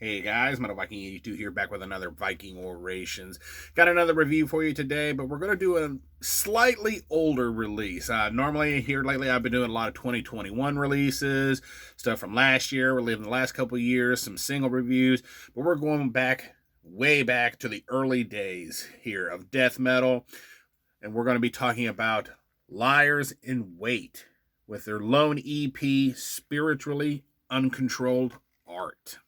Hey guys, Viking 82 here, back with another Viking Orations. Got another review for you today, but we're going to do a slightly older release. Normally, here lately, I've been doing a lot of 2021 releases, stuff from last year, we're living the last couple of years, some single reviews, but we're going back, way back to the early days here of death metal, and we're going to be talking about Liers in Wait with their lone EP, Spiritually Uncontrolled Art.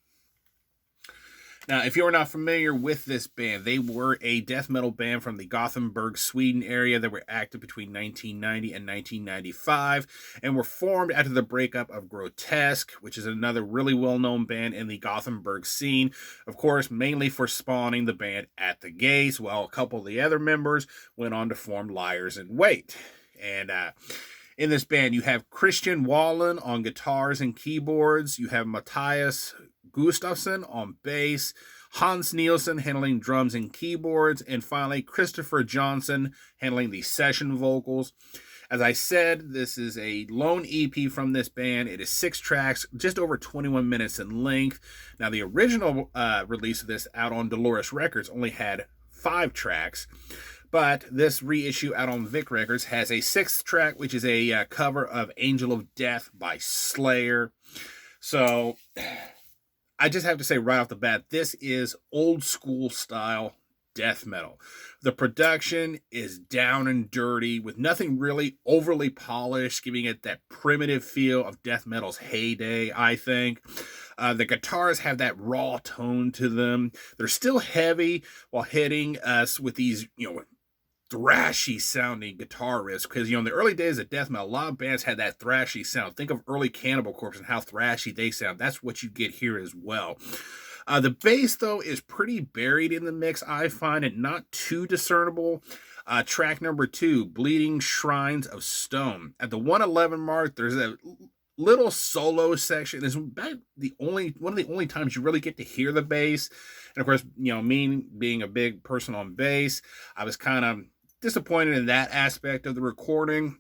Now, if you're not familiar with this band, they were a death metal band from the Gothenburg, Sweden area that were active between 1990 and 1995 and were formed after the breakup of Grotesque, which is another really well-known band in the Gothenburg scene. Of course, mainly for spawning the band At the Gates, while a couple of the other members went on to form Liers in Wait. And in this band, you have Christian Wallen on guitars and keyboards. You have Matthias Gustafsson on bass, Hans Nielsen handling drums and keyboards, and finally Christopher Johnson handling the session vocals. As I said, this is a lone EP from this band. It is 6 tracks, just over 21 minutes in length. Now, the original release of this out on Liers Records only had 5 tracks. But this reissue out on Vic Records has a 6th track, which is a cover of Angel of Death by Slayer. So I just have to say right off the bat, this is old school style death metal. The production is down and dirty with nothing really overly polished, giving it that primitive feel of death metal's heyday, I think. The guitars have that raw tone to them. They're still heavy while hitting us with these, thrashy sounding guitar riffs, because in the early days of death metal, a lot of bands had that thrashy sound. Think of early Cannibal Corpse and how thrashy they sound. That's what you get here as well. The bass, though, is pretty buried in the mix. I find it not too discernible. Track number 2, Bleeding Shrines of Stone. At the 111 mark, there's a little solo section. It's about one of the only times you really get to hear the bass. And of course, me being a big person on bass, I was kind of disappointed in that aspect of the recording.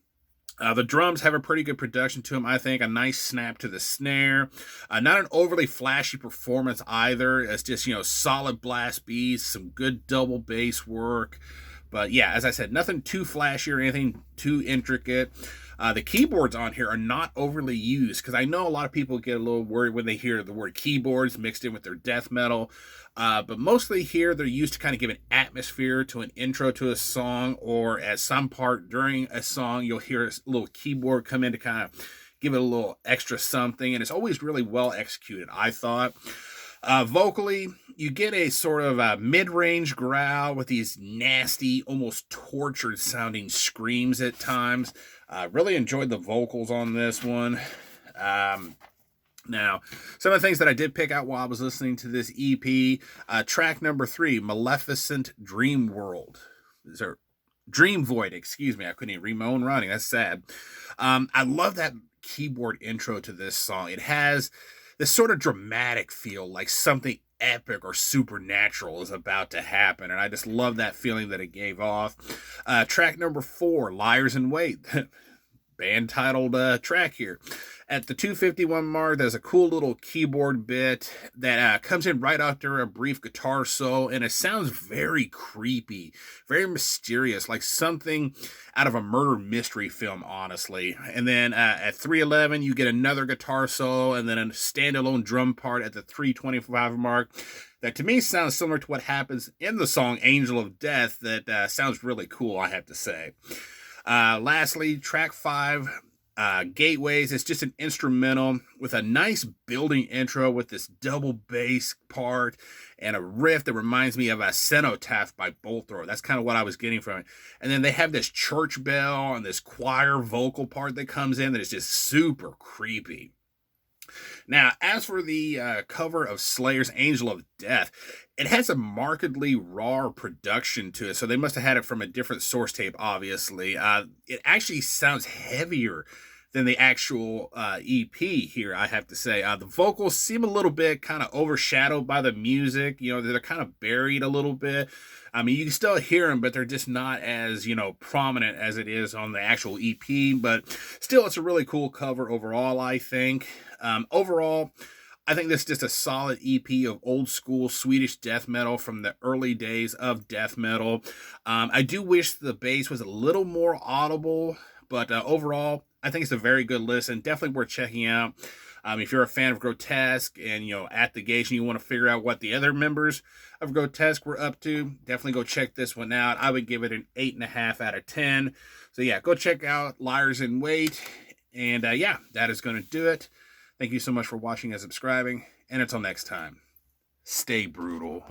The drums have a pretty good production to them, I think. A nice snap to the snare. Not an overly flashy performance either. It's just, solid blast beats, some good double bass work. But yeah, as I said, nothing too flashy or anything too intricate. The keyboards on here are not overly used, because I know a lot of people get a little worried when they hear the word keyboards mixed in with their death metal. But mostly here, they're used to kind of give an atmosphere to an intro to a song, or at some part during a song, you'll hear a little keyboard come in to kind of give it a little extra something. And it's always really well executed, I thought. Vocally, you get a sort of mid-range growl with these nasty, almost tortured sounding screams at times. Really enjoyed the vocals on this one. Now, some of the things that I did pick out while I was listening to this EP, track number 3, Maleficent Dream World. Dream Void, excuse me. I couldn't even read my own writing. That's sad. I love that keyboard intro to this song. It has this sort of dramatic feel, like something epic or supernatural is about to happen. And I just love that feeling that it gave off. Track number 4, Liers in Wait. Band titled track here. At the 251 mark, there's a cool little keyboard bit that comes in right after a brief guitar solo, and it sounds very creepy, very mysterious, like something out of a murder mystery film, honestly. And then at 311, you get another guitar solo, and then a standalone drum part at the 325 mark. That to me sounds similar to what happens in the song Angel of Death. That sounds really cool, I have to say. Lastly, track 5, Gateways. It's just an instrumental with a nice building intro with this double bass part and a riff that reminds me of a Cenotaph by Bolt Thrower. That's kind of what I was getting from it. And then they have this church bell and this choir vocal part that comes in that is just super creepy. Now, as for the cover of Slayer's Angel of Death, it has a markedly raw production to it, so they must have had it from a different source tape, obviously. It actually sounds heavier than the actual EP here, I have to say. The vocals seem a little bit kind of overshadowed by the music. They're kind of buried a little bit. I mean, you can still hear them, but they're just not as, prominent as it is on the actual EP. But still, it's a really cool cover overall, I think. Overall, I think this is just a solid EP of old school Swedish death metal from the early days of death metal. I do wish the bass was a little more audible, but overall, I think it's a very good listen. Definitely worth checking out. If you're a fan of Grotesque and, at the gauge and you want to figure out what the other members of Grotesque were up to, definitely go check this one out. I would give it an 8.5 out of 10. So yeah, go check out Liers in Wait. And yeah, that is going to do it. Thank you so much for watching and subscribing. And until next time, stay brutal.